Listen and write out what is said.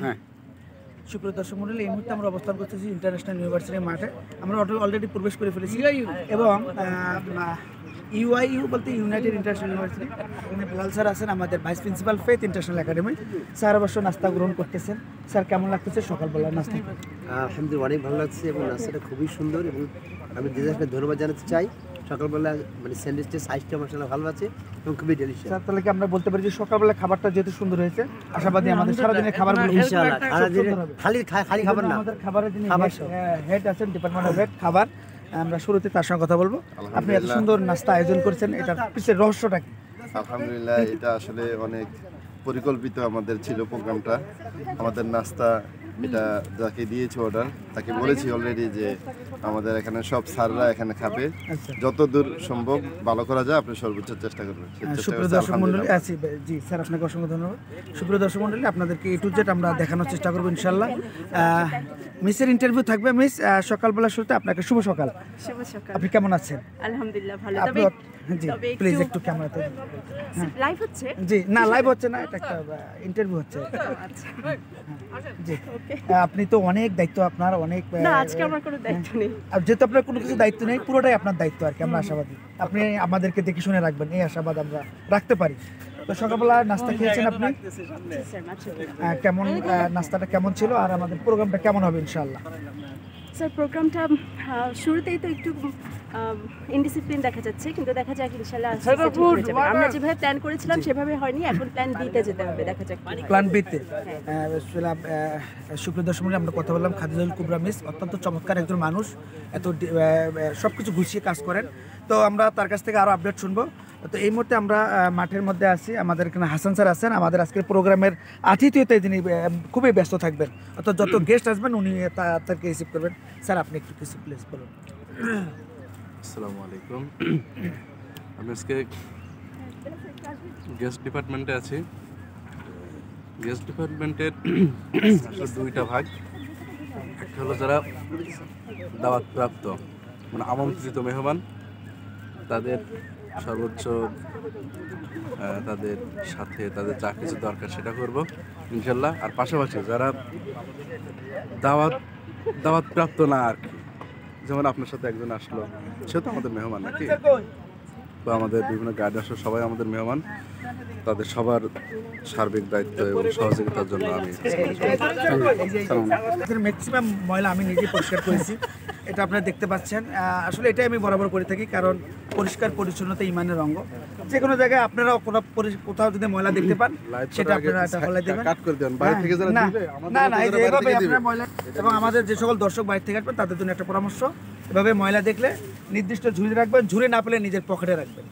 হ্যাঁ। সুপ্রিয় দর্শক মণ্ডলী, এই মুহূর্তে আমরা অবস্থান করতেছি ইন্টারন্যাশনাল ইউনিভার্সিটির মাঠে। আমরা অলরেডি প্রবেশ করে ফেলেছি এবং ইউআইইউ বলতে ইউনাইটেড ইন্টারন্যাশনাল ইউনিভার্সিটি, এখানে বেলাল স্যার আছেন, আমাদের vice principal faith international academy. Sir অবশ্য নাস্তা গ্রহণ করতেছেন। স্যার কেমন লাগতেছে সকালবেলার নাস্তা? আলহামদুলিল্লাহ অনেক ভালো লাগছে এবং নাস্তাটা খুবই সুন্দর এবং আমি ডিজাইনকে ধন্যবাদ জানাতে চাই। সকালবেলা মানে স্যান্ডউইচের সাইজটা মাশাআল্লাহ ভালো আছে এবং খুবই ডেলিশিয়াস। স্যার তাহলে কি আমরা বলতে পারি যে সকালবেলা খাবারটা যেহেতু সুন্দর হয়েছে, আশাবাদী আমাদের সারাদিনের খাবারগুলো ইনশাআল্লাহ খালি খাবার না, আমাদের খাবারের যিনি হেড আছেন ডিপার্টমেন্ট অফ হেড খাবার, আমরা শুরুতে তার সঙ্গে কথা বলবো। আপনি এত সুন্দর নাস্তা আয়োজন করেছেন, এটার পিছের রহস্যটা কি? আলহামদুলিল্লাহ এটা আসলে অনেক পরিকল্পিত আমাদের ছিল প্রোগ্রামটা। আমাদের নাস্তা এটা যাকে দিয়েছে অর্ডার তাকে বলেছি অলরেডি যে আমাদের এখানে সব স্যাররা এখানে খাবে, যতদূর সম্ভব ভালো করা যায় আপনি সর্বোচ্চ চেষ্টা করবেন। সুপ্রিয় দর্শক মণ্ডলী, জি স্যার আপনাকে অসংখ্য ধন্যবাদ। সুপ্রিয় দর্শক মণ্ডলী, আপনাদেরকে A to Z আমরা দেখানোর চেষ্টা করবো ইনশাল্লাহ। মিসের ইন্টারভিউ থাকবে। মিস, সকালবেলা শুরুতে আপনাকে শুভ সকাল। শুভ সকাল। আপনি কেমন আছেন? আলহামদুলিল্লাহ ভালো। আপনি জি প্লিজ একটু ক্যামেরাতে। লাইভ হচ্ছে? জি না, লাইভ হচ্ছে না, এটা একটা ইন্টারভিউ হচ্ছে। আচ্ছা জি আপনি তো অনেক দায়িত্ব, আপনার অনেক। না, আজকে আমার কোনো দায়িত্ব নেই। আর যেহেতু আপনার কোনো কিছু দায়িত্ব নেই, পুরোটাই আপনার দায়িত্ব আর কি। আমরা আশাবাদী আপনি আমাদেরকে দেখে শুনে রাখবেন, এই আশাবাদ আমরা রাখতে পারি। তো সকালবেলা নাস্তা খেয়েছেন আপনি? কেমন নাস্তাটা কেমন ছিল আর আমাদের প্রোগ্রামটা কেমন হবে ইনশাআল্লাহ? স্যার প্রোগ্রামটা শুরুতেই তো একটু ইনডিসিপ্লিন দেখা যাচ্ছে, কিন্তু দেখা যাক ইনশাআল্লাহ আমরা যেভাবে প্ল্যান করেছিলাম সেভাবে হয়নি, এখন প্ল্যান বিতে যেতে হবে, দেখা যাক প্ল্যান বিতে। সুপ্রিয় দর্শক মণ্ডলী, আমরা কথা বললাম খাদিজুল কুবরা মিস, অত্যন্ত চমৎকার একজন মানুষ, এত সব কিছু গুছিয়ে কাজ করেন। তো আমরা তার কাছ থেকে আরও আপডেট শুনবো। তো এই মুহূর্তে আমরা মাঠের মধ্যে আছি, আমাদের এখানে হাসান স্যার আছেন, আমাদের আজকের প্রোগ্রামের আতিথেয়তায় যিনি খুবই ব্যস্ত থাকবেন, অর্থাৎ যত গেস্ট আসবেন উনি তাদেরকে রিসিভ করবেন। স্যার আপনি একটু কিছু প্লিজ বলুন। আসসালামু আলাইকুম। আমি আজকে গেস্ট ডিপার্টমেন্টে আছি। গেস্ট ডিপার্টমেন্টের আসলে দুইটা ভাগ। একটা হলো যারা দাওয়াতপ্রাপ্ত মানে আমন্ত্রিত মেহমান, তাদের সর্বোচ্চ তাদের সাথে তাদের যা কিছু দরকার সেটা করব ইনশাল্লাহ। আর পাশাপাশি যারা দাওয়াতপ্রাপ্ত না আর কি, যেমন আপনার সাথে একজন আসলো, সে তো আমাদের মেহমান নাকি, বা আমাদের বিভিন্ন গাইড আসলো, সবাই আমাদের মেহমান। তাদের সবার সার্বিক দায়িত্ব এবং সহযোগিতার জন্য আমি ম্যাক্সিমাম ময়লা আমি নিজে পরিষ্কার করেছি, এটা আপনারা দেখতে পাচ্ছেন। আসলে এটাই আমি বরাবর করে থাকি, কারণ পরিষ্কার পরিচ্ছন্নতা ইমানের অঙ্গ। যে কোনো জায়গায় আপনারা কোথাও যদি ময়লা দেখতে পান সেটা আপনারা হলে দেবেন। না না, এইভাবে আপনারা ময়লা, এবং আমাদের যে সকল দর্শক বাইরে থেকে আসবেন তাদের জন্য একটা পরামর্শ, এভাবে ময়লা দেখলে নির্দিষ্ট ঝুড়ি রাখবেন, ঝুড়ি না পেলে নিজের পকেটে রাখবেন।